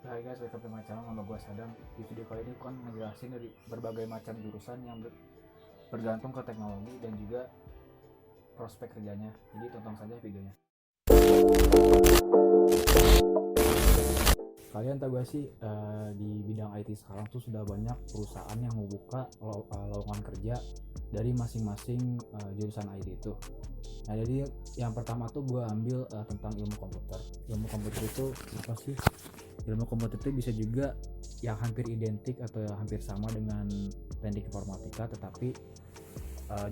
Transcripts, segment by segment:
Hai guys, welcome to my channel. Nama gue Sadam. Di video kali ini kan ngejelasin dari berbagai macam jurusan yang bergantung ke teknologi dan juga prospek kerjanya. Jadi tonton saja videonya. Kalian tahu gak sih di bidang IT sekarang tuh sudah banyak perusahaan yang membuka lowongan kerja dari masing-masing jurusan IT itu. Nah, jadi yang pertama tuh gue ambil tentang ilmu komputer. Ilmu komputer itu apa sih? Ilmu komputer itu bisa juga yang hampir identik atau hampir sama dengan teknik informatika, tetapi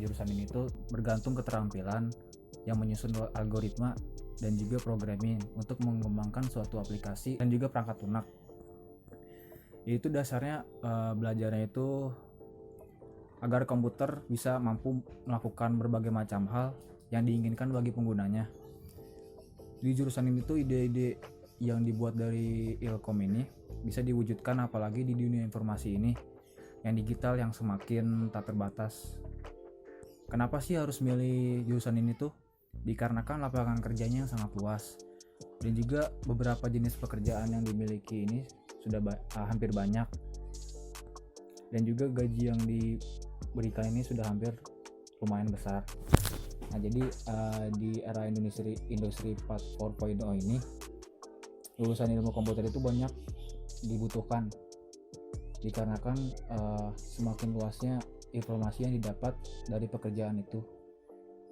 jurusan ini tuh bergantung keterampilan yang menyusun algoritma dan juga programming untuk mengembangkan suatu aplikasi dan juga perangkat lunak. Itu dasarnya belajarnya itu agar komputer bisa mampu melakukan berbagai macam hal yang diinginkan bagi penggunanya. Di jurusan ini tuh ide-ide yang dibuat dari Ilkom ini bisa diwujudkan apalagi di dunia informasi ini yang digital yang semakin tak terbatas. Kenapa sih harus milih jurusan ini tuh? Dikarenakan lapangan kerjanya yang sangat luas dan juga beberapa jenis pekerjaan yang dimiliki ini sudah hampir banyak, dan juga gaji yang diberikan ini sudah hampir lumayan besar. Nah, jadi di era industri 4.0 ini lulusan ilmu komputer itu banyak dibutuhkan dikarenakan semakin luasnya informasi yang didapat dari pekerjaan itu.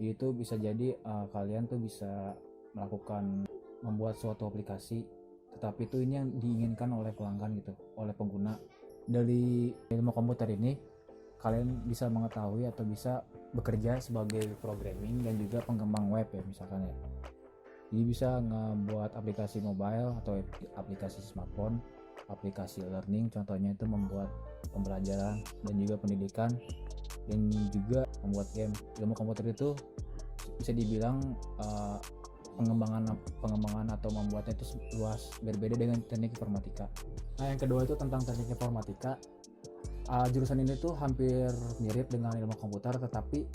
Itu bisa jadi kalian tuh bisa melakukan membuat suatu aplikasi, tetapi itu ini yang diinginkan oleh pelanggan gitu, oleh pengguna. Dari ilmu komputer ini kalian bisa mengetahui atau bisa bekerja sebagai programming dan juga pengembang web ya misalkan ya. Jadi bisa ngebuat aplikasi mobile atau aplikasi smartphone, aplikasi learning, contohnya itu membuat pembelajaran dan juga pendidikan, dan juga membuat game. Ilmu komputer itu bisa dibilang pengembangan atau membuatnya itu luas, berbeda dengan teknik informatika. Nah, yang kedua itu tentang teknik informatika. Jurusan ini tuh hampir mirip dengan ilmu komputer, tetapi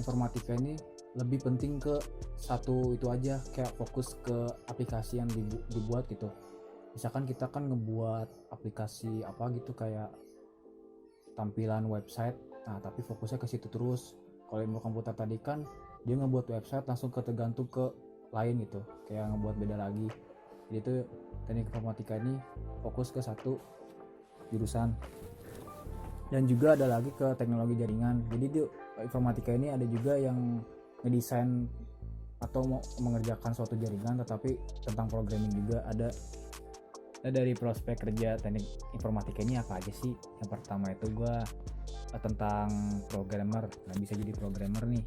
informatika ini lebih penting ke satu itu aja, kayak fokus ke aplikasi yang dibuat gitu. Misalkan kita kan ngebuat aplikasi apa gitu kayak tampilan website, nah tapi fokusnya ke situ terus. Kalau ilmu komputer tadi kan dia ngebuat website langsung tergantung ke lain gitu, kayak ngebuat beda lagi. Jadi itu teknik informatika ini fokus ke satu jurusan. Dan juga ada lagi ke teknologi jaringan. Jadi di informatika ini ada juga yang ngedesain atau mau mengerjakan suatu jaringan, tetapi tentang programming juga ada. Nah, dari prospek kerja teknik informatika ini apa aja sih? Yang pertama itu gue tentang programmer. Nah, bisa jadi programmer nih,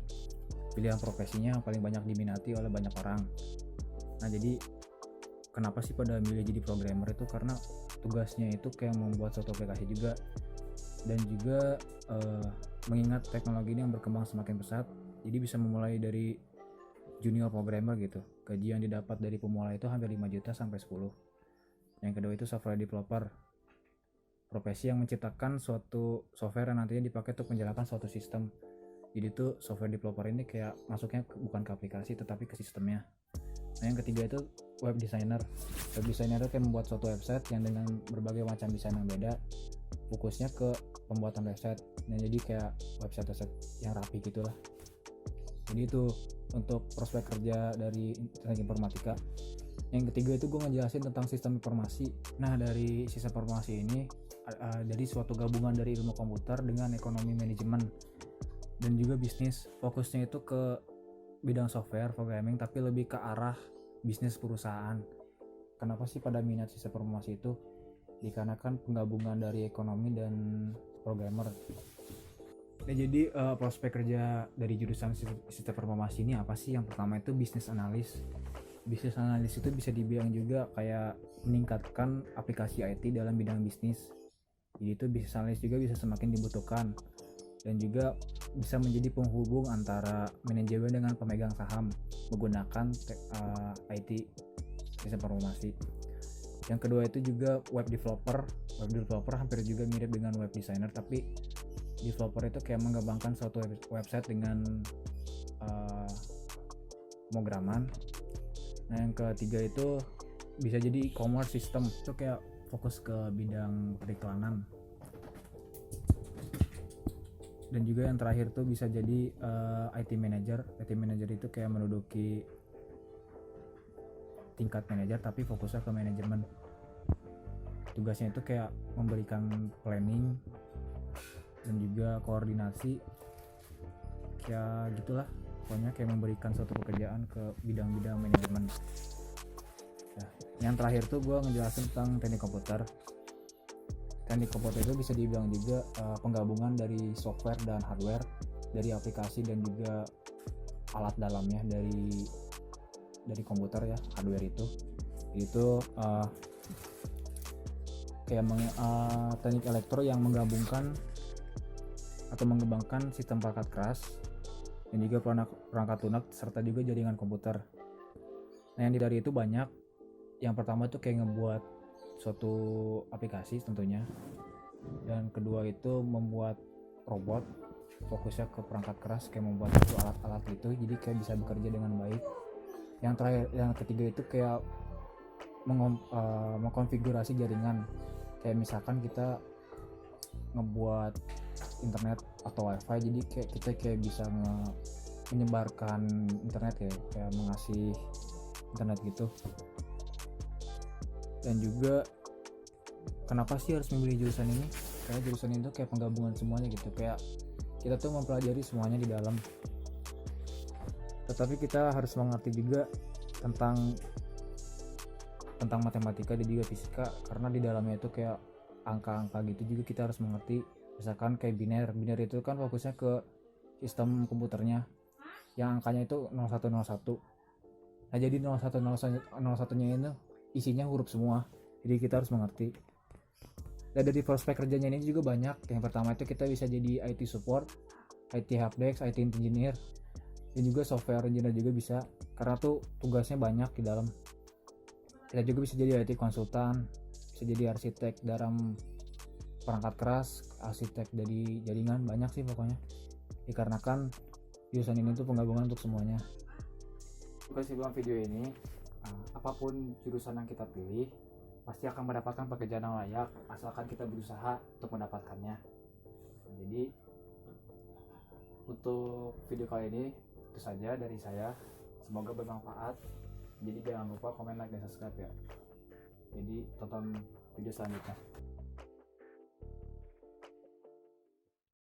pilihan profesinya paling banyak diminati oleh banyak orang. Nah, jadi kenapa sih pada milih jadi programmer itu? Karena tugasnya itu kayak membuat suatu aplikasi juga, dan juga mengingat teknologi ini yang berkembang semakin pesat, jadi bisa memulai dari junior programmer gitu. Gaji yang didapat dari pemula itu hampir 5 juta sampai 10. Yang kedua itu software developer, profesi yang menciptakan suatu software yang nantinya dipakai untuk menjalankan suatu sistem. Jadi itu software developer ini kayak masuknya bukan ke aplikasi tetapi ke sistemnya. Nah, yang ketiga itu web designer. Web designer itu kayak membuat suatu website yang dengan berbagai macam desain yang beda, fokusnya ke pembuatan website. Nah, jadi kayak website yang rapi gitulah. Jadi itu untuk prospek kerja dari teknik informatika. Yang ketiga itu gue ngejelasin tentang sistem informasi. Nah, dari sistem informasi ini dari suatu gabungan dari ilmu komputer dengan ekonomi manajemen dan juga bisnis. Fokusnya itu ke bidang software programming, tapi lebih ke arah bisnis perusahaan. Kenapa sih pada minat sistem informasi itu? Dikarenakan penggabungan dari ekonomi dan programmer. Nah, jadi prospek kerja dari jurusan sistem informasi ini apa sih? Yang pertama itu bisnis analis. Bisnis analis itu bisa dibilang juga kayak meningkatkan aplikasi IT dalam bidang bisnis. Jadi itu bisnis analis juga bisa semakin dibutuhkan, dan juga bisa menjadi penghubung antara manajemen dengan pemegang saham menggunakan IT sistem informasi. Yang kedua itu juga web developer. Web developer hampir juga mirip dengan web designer, tapi developer itu kayak mengembangkan suatu website dengan pemrograman. Nah, yang ketiga itu bisa jadi e-commerce system, itu kayak fokus ke bidang periklanan. Dan juga yang terakhir tuh bisa jadi IT manager. IT manager itu kayak menduduki tingkat manajer tapi fokusnya ke manajemen. Tugasnya itu kayak memberikan planning dan juga koordinasi, kayak gitulah pokoknya, kayak memberikan suatu pekerjaan ke bidang-bidang manajemen. Nah, yang terakhir tuh gue ngejelasin tentang teknik komputer. Teknik komputer itu bisa dibilang juga penggabungan dari software dan hardware, dari aplikasi dan juga alat dalamnya dari komputer ya, hardware itu kayak teknik elektro yang menggabungkan atau mengembangkan sistem perangkat keras dan juga perangkat lunak serta juga jaringan komputer. Nah, yang dari itu banyak. Yang pertama itu kayak ngebuat suatu aplikasi tentunya, dan kedua itu membuat robot, fokusnya ke perangkat keras, kayak membuat suatu alat-alat gitu, jadi kayak bisa bekerja dengan baik. Yang terakhir, yang ketiga itu kayak mengkonfigurasi jaringan, kayak misalkan kita ngebuat internet atau wifi, jadi kayak kita kayak bisa menyebarkan internet ya, kayak mengasih internet gitu. Dan juga kenapa sih harus memilih jurusan ini? Karena jurusan itu kayak penggabungan semuanya gitu, kayak kita tuh mempelajari semuanya di dalam, tetapi kita harus mengerti juga tentang matematika dan juga fisika, karena di dalamnya itu kayak angka-angka gitu juga kita harus mengerti. Misalkan kayak biner itu kan fokusnya ke sistem komputernya yang angkanya itu 0101. Nah, jadi 01 nya itu isinya huruf semua, jadi kita harus mengerti. Dan dari prospek kerjanya ini juga banyak. Yang pertama itu kita bisa jadi IT support, IT helpdesk, IT engineer, dan juga software engineer juga bisa, karena tuh tugasnya banyak di dalam. Kita juga bisa jadi IT konsultan, bisa jadi arsitek dalam perangkat keras, arsitek dari jaringan, banyak sih pokoknya, dikarenakan jurusan ini tuh penggabungan untuk semuanya. Kesimpulan video ini, apapun jurusan yang kita pilih pasti akan mendapatkan pekerjaan yang layak asalkan kita berusaha untuk mendapatkannya. Jadi untuk video kali ini itu saja dari saya, semoga bermanfaat. Jadi jangan lupa komen, like, dan subscribe ya. Jadi tonton video selanjutnya.